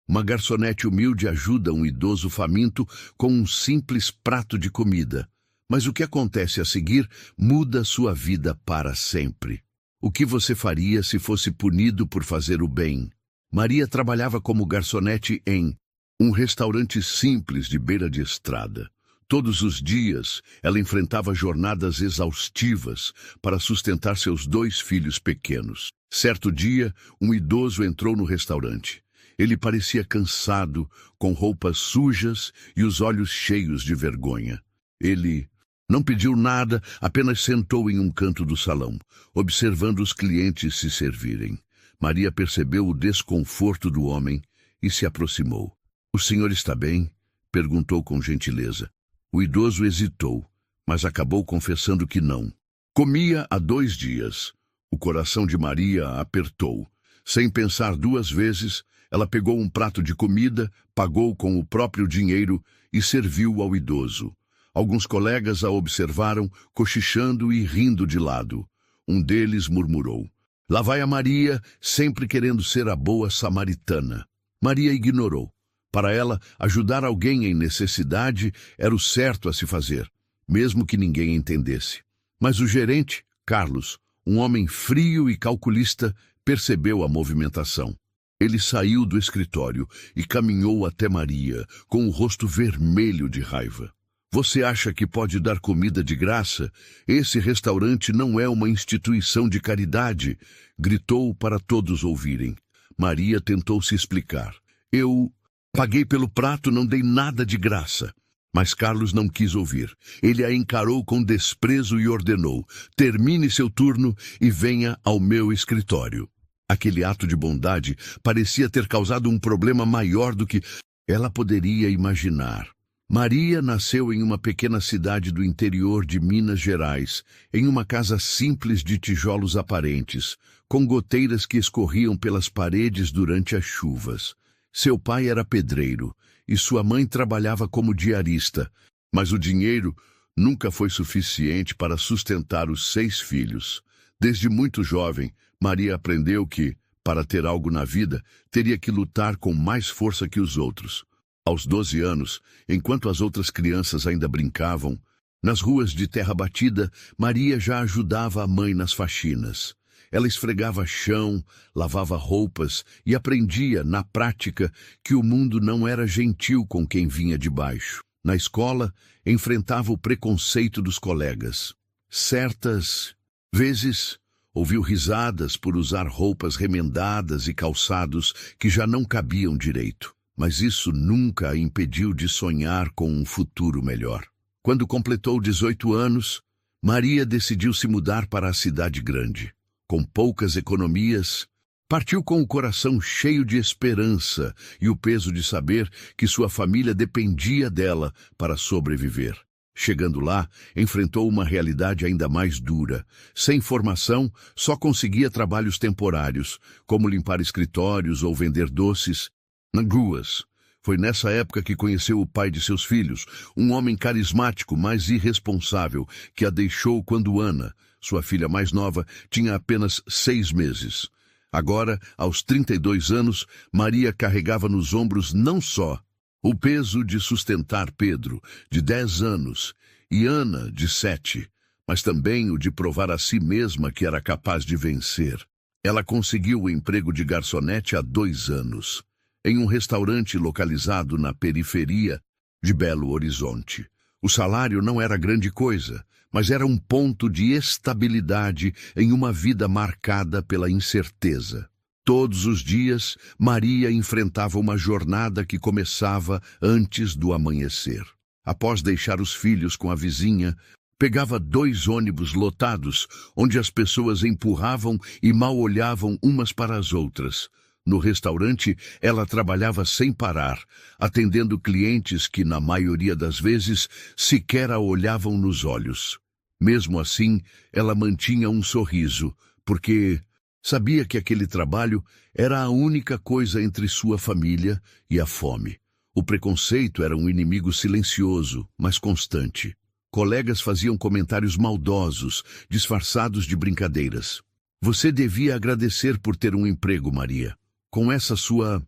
Uma garçonete humilde ajuda um idoso faminto com um simples prato de comida. Mas o que acontece a seguir muda sua vida para sempre. O que você faria se fosse punido por fazer o bem? Maria trabalhava como garçonete em um restaurante simples de beira de estrada. Todos os dias, ela enfrentava jornadas exaustivas para sustentar seus 2 filhos pequenos. Certo dia, um idoso entrou no restaurante. Ele parecia cansado, com roupas sujas e os olhos cheios de vergonha. Ele não pediu nada, apenas sentou em um canto do salão, observando os clientes se servirem. Maria percebeu o desconforto do homem e se aproximou. "O senhor está bem?" perguntou com gentileza. O idoso hesitou, mas acabou confessando que não. Comia há 2 dias. O coração de Maria apertou. Sem pensar 2 vezes, ela pegou um prato de comida, pagou com o próprio dinheiro e serviu ao idoso. Alguns colegas a observaram, cochichando e rindo de lado. Um deles murmurou: "Lá vai a Maria, sempre querendo ser a boa samaritana." Maria ignorou. Para ela, ajudar alguém em necessidade era o certo a se fazer, mesmo que ninguém entendesse. Mas o gerente, Carlos, um homem frio e calculista, percebeu a movimentação. Ele saiu do escritório e caminhou até Maria, com o rosto vermelho de raiva. "Você acha que pode dar comida de graça? Esse restaurante não é uma instituição de caridade", gritou para todos ouvirem. Maria tentou se explicar. "Eu paguei pelo prato, não dei nada de graça." Mas Carlos não quis ouvir. Ele a encarou com desprezo e ordenou: "Termine seu turno e venha ao meu escritório." Aquele ato de bondade parecia ter causado um problema maior do que ela poderia imaginar. Maria nasceu em uma pequena cidade do interior de Minas Gerais, em uma casa simples de tijolos aparentes, com goteiras que escorriam pelas paredes durante as chuvas. Seu pai era pedreiro e sua mãe trabalhava como diarista, mas o dinheiro nunca foi suficiente para sustentar os 6 filhos. Desde muito jovem, Maria aprendeu que, para ter algo na vida, teria que lutar com mais força que os outros. Aos 12 anos, enquanto as outras crianças ainda brincavam, nas ruas de terra batida, Maria já ajudava a mãe nas faxinas. Ela esfregava chão, lavava roupas e aprendia, na prática, que o mundo não era gentil com quem vinha de baixo. Na escola, enfrentava o preconceito dos colegas. Certas vezes, ouviu risadas por usar roupas remendadas e calçados que já não cabiam direito. Mas isso nunca a impediu de sonhar com um futuro melhor. Quando completou 18 anos, Maria decidiu se mudar para a cidade grande. Com poucas economias, partiu com o coração cheio de esperança e o peso de saber que sua família dependia dela para sobreviver. Chegando lá, enfrentou uma realidade ainda mais dura. Sem formação, só conseguia trabalhos temporários, como limpar escritórios ou vender doces nas ruas. Foi nessa época que conheceu o pai de seus filhos, um homem carismático, mas irresponsável, que a deixou quando Ana, sua filha mais nova, tinha apenas 6 meses. Agora, aos 32 anos, Maria carregava nos ombros não só o peso de sustentar Pedro, de 10 anos, e Ana, de 7, mas também o de provar a si mesma que era capaz de vencer. Ela conseguiu o emprego de garçonete há 2 anos. Em um restaurante localizado na periferia de Belo Horizonte. O salário não era grande coisa, mas era um ponto de estabilidade em uma vida marcada pela incerteza. Todos os dias, Maria enfrentava uma jornada que começava antes do amanhecer. Após deixar os filhos com a vizinha, pegava 2 ônibus lotados, onde as pessoas empurravam e mal olhavam umas para as outras. No restaurante, ela trabalhava sem parar, atendendo clientes que, na maioria das vezes, sequer a olhavam nos olhos. Mesmo assim, ela mantinha um sorriso, porque sabia que aquele trabalho era a única coisa entre sua família e a fome. O preconceito era um inimigo silencioso, mas constante. Colegas faziam comentários maldosos, disfarçados de brincadeiras. "Você devia agradecer por ter um emprego, Maria. Com essa sua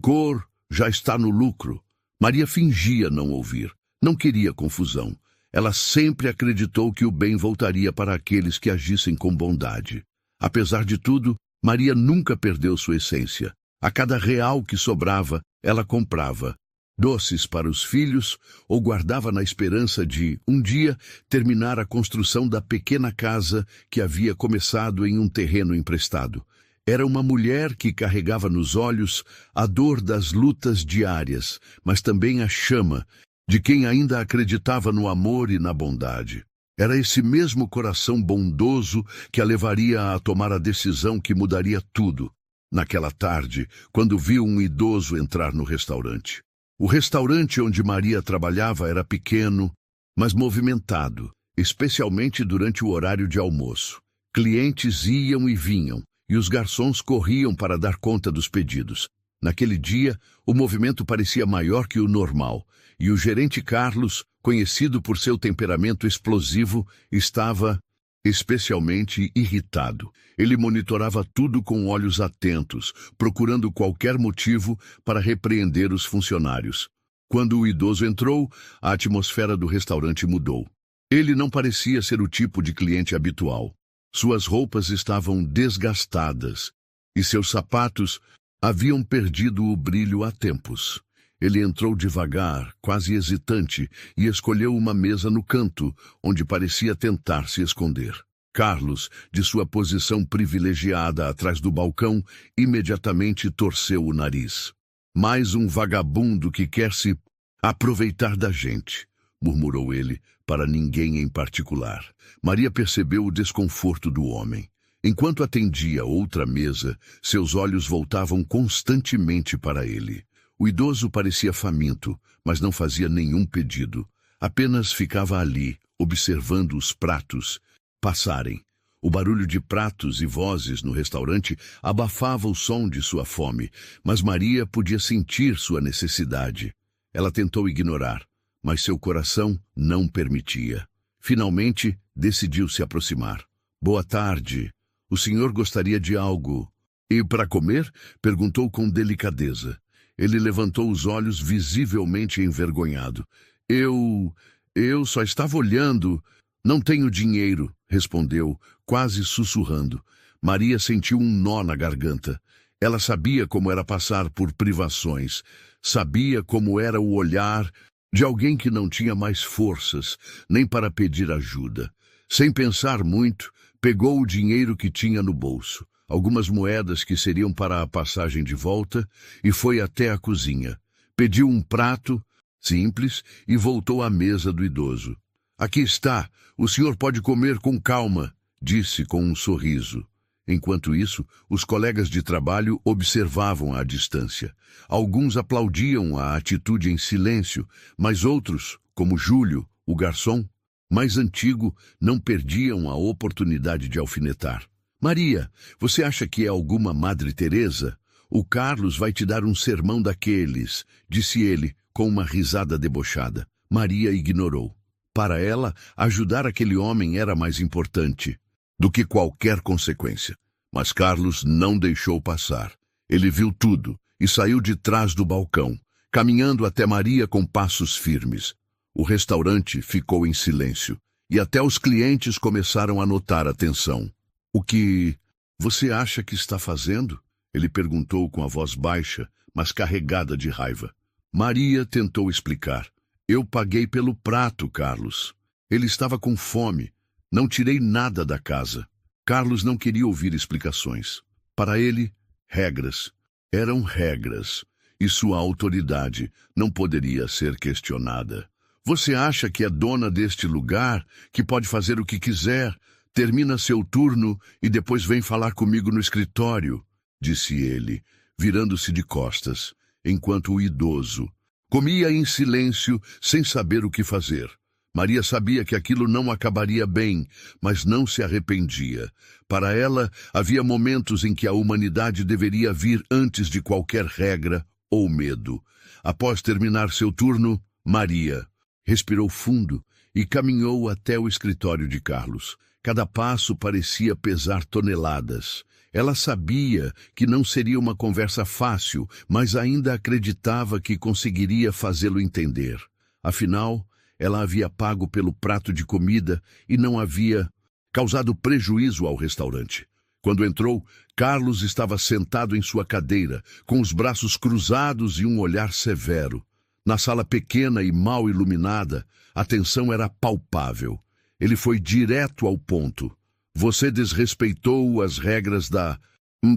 cor já está no lucro. Maria fingia não ouvir. Não queria confusão. Ela sempre acreditou que o bem voltaria para aqueles que agissem com bondade. Apesar de tudo, Maria nunca perdeu sua essência. A cada real que sobrava, ela comprava doces para os filhos ou guardava na esperança de, um dia, terminar a construção da pequena casa que havia começado em um terreno emprestado. Era uma mulher que carregava nos olhos a dor das lutas diárias, mas também a chama de quem ainda acreditava no amor e na bondade. Era esse mesmo coração bondoso que a levaria a tomar a decisão que mudaria tudo. Naquela tarde, quando viu um idoso entrar no restaurante. O restaurante onde Maria trabalhava era pequeno, mas movimentado, especialmente durante o horário de almoço. Clientes iam e vinham, e os garçons corriam para dar conta dos pedidos. Naquele dia, o movimento parecia maior que o normal, e o gerente Carlos, conhecido por seu temperamento explosivo, estava especialmente irritado. Ele monitorava tudo com olhos atentos, procurando qualquer motivo para repreender os funcionários. Quando o idoso entrou, a atmosfera do restaurante mudou. Ele não parecia ser o tipo de cliente habitual. Suas roupas estavam desgastadas e seus sapatos haviam perdido o brilho há tempos. Ele entrou devagar, quase hesitante, e escolheu uma mesa no canto, onde parecia tentar se esconder. Carlos, de sua posição privilegiada atrás do balcão, imediatamente torceu o nariz. Mais um vagabundo que quer se aproveitar da gente, murmurou ele, para ninguém em particular. Maria percebeu o desconforto do homem. Enquanto atendia outra mesa, seus olhos voltavam constantemente para ele. O idoso parecia faminto, mas não fazia nenhum pedido. Apenas ficava ali, observando os pratos passarem. O barulho de pratos e vozes no restaurante abafava o som de sua fome, mas Maria podia sentir sua necessidade. Ela tentou ignorar, mas seu coração não permitia. Finalmente, decidiu se aproximar. Boa tarde. O senhor gostaria de algo? E para comer? Perguntou com delicadeza. Ele levantou os olhos visivelmente envergonhado. Eu só estava olhando. Não tenho dinheiro, respondeu, quase sussurrando. Maria sentiu um nó na garganta. Ela sabia como era passar por privações. Sabia como era o olhar de alguém que não tinha mais forças, nem para pedir ajuda. Sem pensar muito, pegou o dinheiro que tinha no bolso, algumas moedas que seriam para a passagem de volta, e foi até a cozinha. Pediu um prato simples e voltou à mesa do idoso. Aqui está, o senhor pode comer com calma, disse com um sorriso. Enquanto isso, os colegas de trabalho observavam à distância. Alguns aplaudiam a atitude em silêncio, mas outros, como Júlio, o garçom, mais antigo, não perdiam a oportunidade de alfinetar. Maria, você acha que é alguma Madre Teresa? O Carlos vai te dar um sermão daqueles, disse ele, com uma risada debochada. Maria ignorou. Para ela, ajudar aquele homem era mais importante do que qualquer consequência. Mas Carlos não deixou passar. Ele viu tudo e saiu de trás do balcão, caminhando até Maria com passos firmes. O restaurante ficou em silêncio e até os clientes começaram a notar a tensão. O que você acha que está fazendo? Ele perguntou com a voz baixa, mas carregada de raiva. Maria tentou explicar. Eu paguei pelo prato, Carlos. Ele estava com fome. Não tirei nada da casa. Carlos não queria ouvir explicações. Para ele, regras eram regras, e sua autoridade não poderia ser questionada. Você acha que é dona deste lugar, que pode fazer o que quiser, termina seu turno e depois vem falar comigo no escritório, disse ele, virando-se de costas, enquanto o idoso comia em silêncio, sem saber o que fazer. Maria sabia que aquilo não acabaria bem, mas não se arrependia. Para ela, havia momentos em que a humanidade deveria vir antes de qualquer regra ou medo. Após terminar seu turno, Maria respirou fundo e caminhou até o escritório de Carlos. Cada passo parecia pesar toneladas. Ela sabia que não seria uma conversa fácil, mas ainda acreditava que conseguiria fazê-lo entender. Afinal, ela havia pago pelo prato de comida e não havia causado prejuízo ao restaurante. Quando entrou, Carlos estava sentado em sua cadeira, com os braços cruzados e um olhar severo. Na sala pequena e mal iluminada, a tensão era palpável. Ele foi direto ao ponto. Você desrespeitou as regras da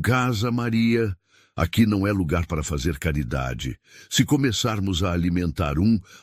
casa, Maria. Aqui não é lugar para fazer caridade. Se começarmos a alimentar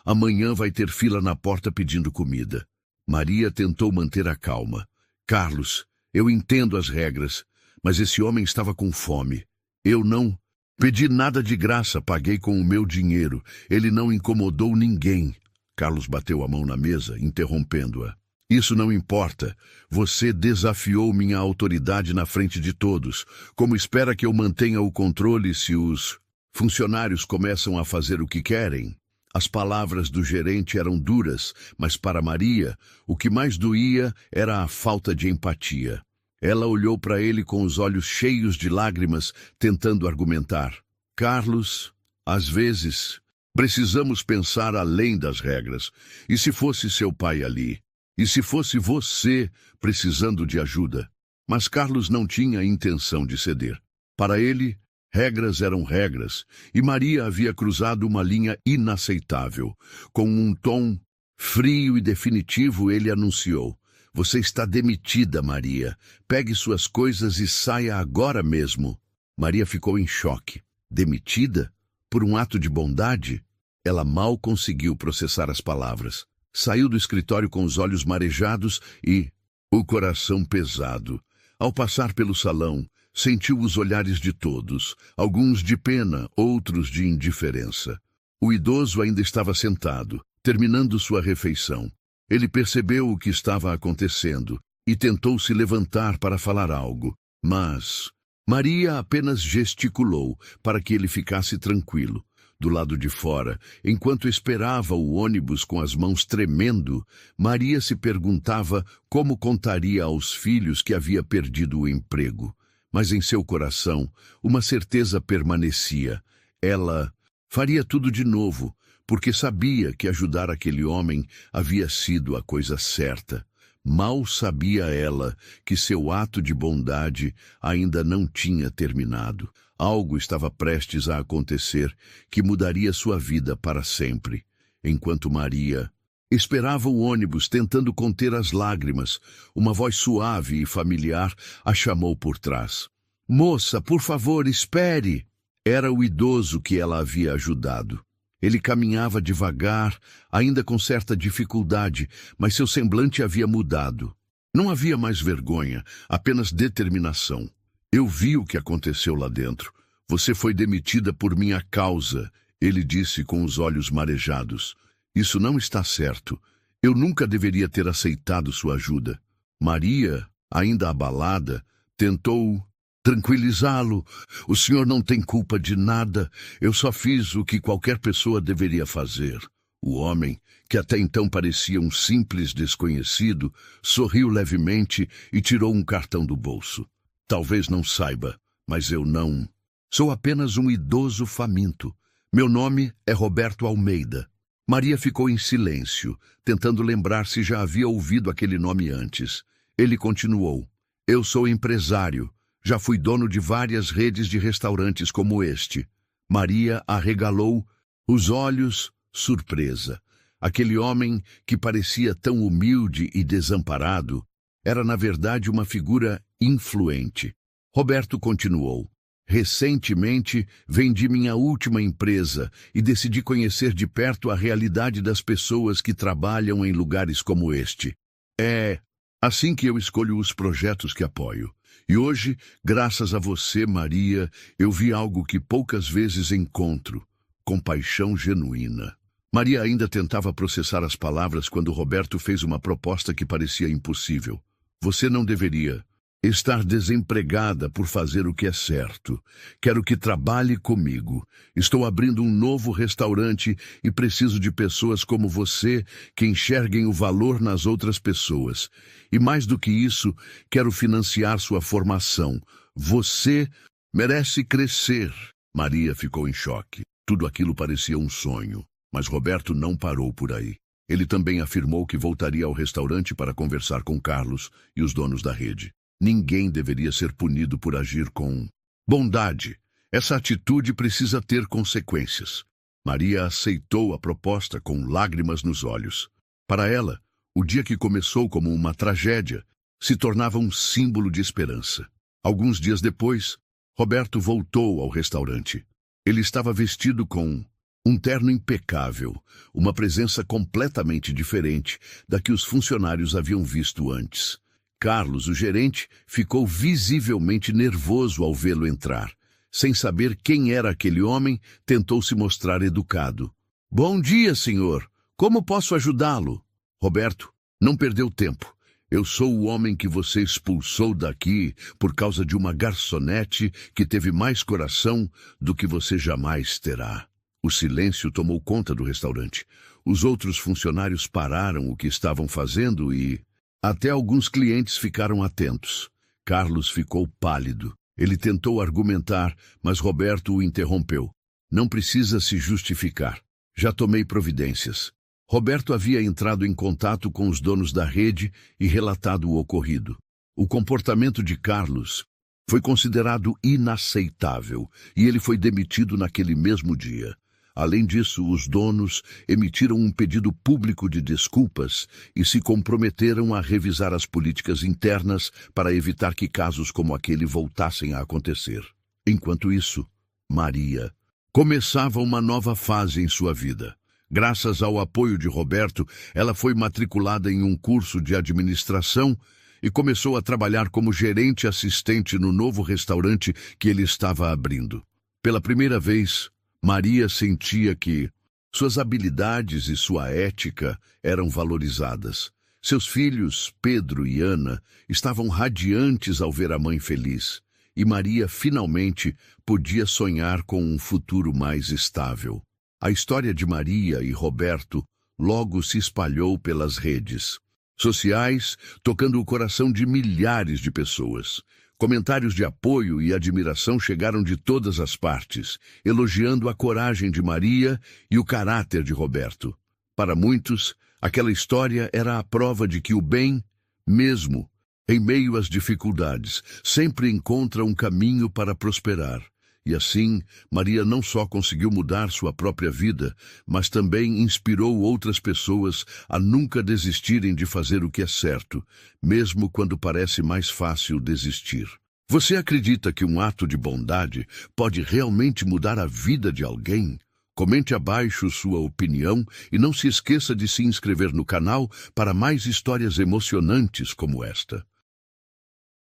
amanhã vai ter fila na porta pedindo comida. Maria tentou manter a calma. Carlos, eu entendo as regras, mas esse homem estava com fome. Eu não pedi nada de graça, paguei com o meu dinheiro. Ele não incomodou ninguém. Carlos bateu a mão na mesa, interrompendo-a. Isso não importa. Você desafiou minha autoridade na frente de todos. Como espera que eu mantenha o controle se os funcionários começam a fazer o que querem? As palavras do gerente eram duras, mas para Maria, o que mais doía era a falta de empatia. Ela olhou para ele com os olhos cheios de lágrimas, tentando argumentar. Carlos, às vezes, precisamos pensar além das regras. E se fosse seu pai ali? E se fosse você precisando de ajuda? Mas Carlos não tinha intenção de ceder. Para ele, regras eram regras, e Maria havia cruzado uma linha inaceitável. Com um tom frio e definitivo, ele anunciou: Você está demitida, Maria. Pegue suas coisas e saia agora mesmo. Maria ficou em choque. Demitida? Por um ato de bondade? Ela mal conseguiu processar as palavras. Saiu do escritório com os olhos marejados e o coração pesado. Ao passar pelo salão, sentiu os olhares de todos, alguns de pena, outros de indiferença. O idoso ainda estava sentado, terminando sua refeição. Ele percebeu o que estava acontecendo e tentou se levantar para falar algo, mas Maria apenas gesticulou para que ele ficasse tranquilo. Do lado de fora, enquanto esperava o ônibus com as mãos tremendo, Maria se perguntava como contaria aos filhos que havia perdido o emprego. Mas em seu coração, uma certeza permanecia. Ela faria tudo de novo, porque sabia que ajudar aquele homem havia sido a coisa certa. Mal sabia ela que seu ato de bondade ainda não tinha terminado. Algo estava prestes a acontecer que mudaria sua vida para sempre. Enquanto Maria esperava o ônibus tentando conter as lágrimas, uma voz suave e familiar a chamou por trás. Moça, por favor, espere! Era o idoso que ela havia ajudado. Ele caminhava devagar, ainda com certa dificuldade, mas seu semblante havia mudado. Não havia mais vergonha, apenas determinação. Eu vi o que aconteceu lá dentro. Você foi demitida por minha causa, ele disse com os olhos marejados. Isso não está certo. Eu nunca deveria ter aceitado sua ajuda. Maria, ainda abalada, tentou tranquilizá-lo. O senhor não tem culpa de nada. Eu só fiz o que qualquer pessoa deveria fazer. O homem, que até então parecia um simples desconhecido, sorriu levemente e tirou um cartão do bolso. Talvez não saiba, mas eu não. Sou apenas um idoso faminto. Meu nome é Roberto Almeida. Maria ficou em silêncio, tentando lembrar se já havia ouvido aquele nome antes. Ele continuou. Eu sou empresário. Já fui dono de várias redes de restaurantes como este. Maria arregalou os olhos, surpresa. Aquele homem que parecia tão humilde e desamparado era, na verdade, uma figura influente. Roberto continuou. Recentemente, vendi minha última empresa e decidi conhecer de perto a realidade das pessoas que trabalham em lugares como este. É assim que eu escolho os projetos que apoio. E hoje, graças a você, Maria, eu vi algo que poucas vezes encontro: compaixão genuína. Maria ainda tentava processar as palavras quando Roberto fez uma proposta que parecia impossível. Você não deveria. estar desempregada por fazer o que é certo. Quero que trabalhe comigo. Estou abrindo um novo restaurante e preciso de pessoas como você que enxerguem o valor nas outras pessoas. E mais do que isso, quero financiar sua formação. Você merece crescer. Maria ficou em choque. Tudo aquilo parecia um sonho, mas Roberto não parou por aí. Ele também afirmou que voltaria ao restaurante para conversar com Carlos e os donos da rede. Ninguém deveria ser punido por agir com bondade. Essa atitude precisa ter consequências. Maria aceitou a proposta com lágrimas nos olhos. Para ela, o dia que começou como uma tragédia se tornava um símbolo de esperança. Alguns dias depois, Roberto voltou ao restaurante. Ele estava vestido com um terno impecável, uma presença completamente diferente da que os funcionários haviam visto antes. Carlos, o gerente, ficou visivelmente nervoso ao vê-lo entrar. Sem saber quem era aquele homem, tentou se mostrar educado. "Bom dia, senhor. Como posso ajudá-lo?" Roberto não perdeu tempo. "Eu sou o homem que você expulsou daqui por causa de uma garçonete que teve mais coração do que você jamais terá." O silêncio tomou conta do restaurante. Os outros funcionários pararam o que estavam fazendo e até alguns clientes ficaram atentos. Carlos ficou pálido. Ele tentou argumentar, mas Roberto o interrompeu. "Não precisa se justificar. Já tomei providências." Roberto havia entrado em contato com os donos da rede e relatado o ocorrido. O comportamento de Carlos foi considerado inaceitável e ele foi demitido naquele mesmo dia. Além disso, os donos emitiram um pedido público de desculpas e se comprometeram a revisar as políticas internas para evitar que casos como aquele voltassem a acontecer. Enquanto isso, Maria começava uma nova fase em sua vida. Graças ao apoio de Roberto, ela foi matriculada em um curso de administração e começou a trabalhar como gerente assistente no novo restaurante que ele estava abrindo. Pela primeira vez, Maria sentia que suas habilidades e sua ética eram valorizadas. Seus filhos, Pedro e Ana, estavam radiantes ao ver a mãe feliz. E Maria finalmente podia sonhar com um futuro mais estável. A história de Maria e Roberto logo se espalhou pelas redes sociais, tocando o coração de milhares de pessoas. Comentários de apoio e admiração chegaram de todas as partes, elogiando a coragem de Maria e o caráter de Roberto. Para muitos, aquela história era a prova de que o bem, mesmo em meio às dificuldades, sempre encontra um caminho para prosperar. E assim, Maria não só conseguiu mudar sua própria vida, mas também inspirou outras pessoas a nunca desistirem de fazer o que é certo, mesmo quando parece mais fácil desistir. Você acredita que um ato de bondade pode realmente mudar a vida de alguém? Comente abaixo sua opinião e não se esqueça de se inscrever no canal para mais histórias emocionantes como esta.